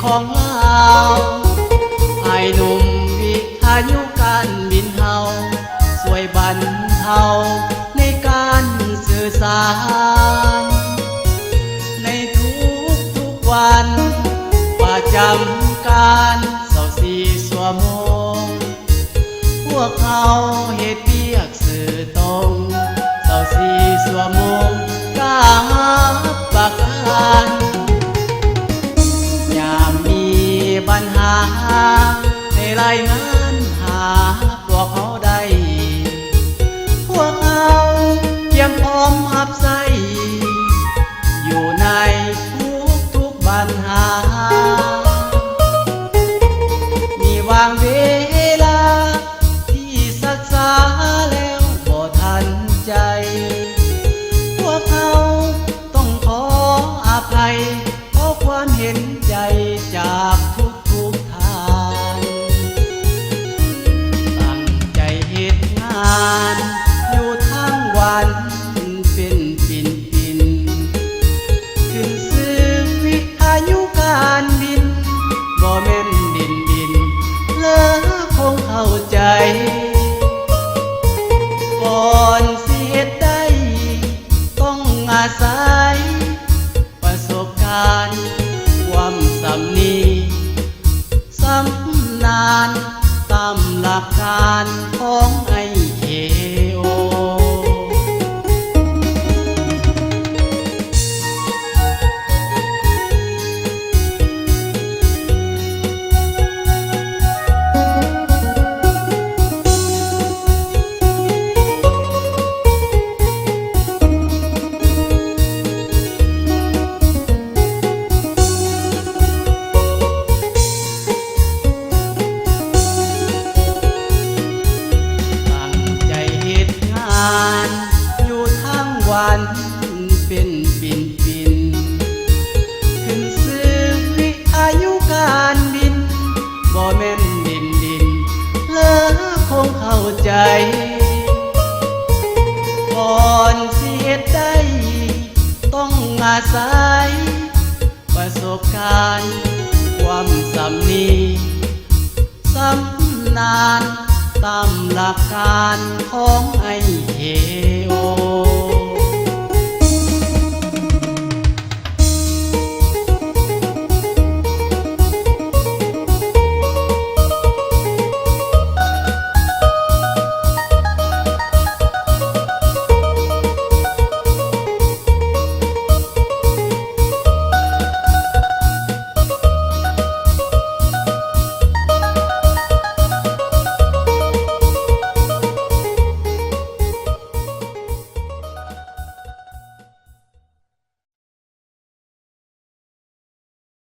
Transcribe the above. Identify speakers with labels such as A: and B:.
A: ของเราไอ้หนุ่มวิทยุการบินเฮาสวยบรรเทาในการสื่อสารในทุกวันประจำการ24 ชั่วโมงพวกเขาเหตุเปียกสื่อตรง24 ชั่วโมงกล้าประกันยามมีปัญหาให้รายงานหาพวกเขาได้พวกเขาเตรียมพร้อมรับใช้อยู่ในทุกปัญหามีวางเวลาที่ศึกษาแล้วบ่ทันใจพวกเขาต้องขออภัยขอความเห็นใจจากทุกทางตั้งใจเฮ็ดงานอยู่ทั้งวันเป็นปิ่นขึ้นซื้อวิทยุการบินบ่แม่นดินเลอคงเข้าใจก่อนสิเฮ็ดได้ต้องอาศัยประสบการณ์ความสำนีสำนานตามหลักการของไอเคโออยู่ทั้งวันเป็นปิ่นขึ้นซื้อวิทยุการบินบ่แม่นดินเลอคงเข้าใจก่อนสิเฮ็ดได้ต้องอาศัยประสบการณ์ความสำนีสำนานตามหลักการของไอเคโอ